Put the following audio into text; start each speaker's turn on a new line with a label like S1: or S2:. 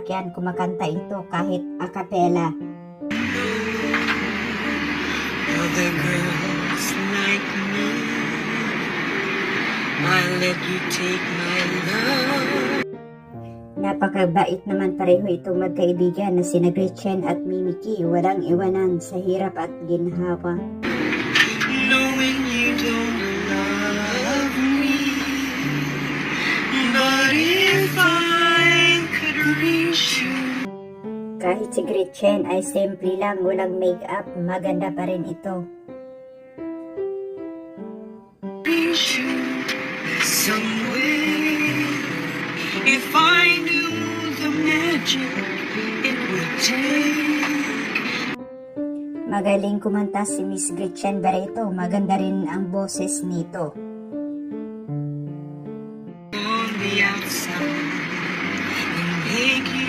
S1: Kaya kumakanta ito kahit a cappella.
S2: Other girls like me, I'll let you take my love.
S1: Napakabait naman pareho itong magkaibigan na sina Gretchen at Mimiki. Walang iwanan sa hirap at ginhawa.
S2: Knowing you don't love me, but if I could reach you.
S1: Kahit si Gretchen ay simple lang, walang make-up, maganda pa rin ito.
S2: Reach you some way. If I knew the magic it would take.
S1: Magaling kumanta si Miss Gretchen Barreto, maganda rin ang boses nito.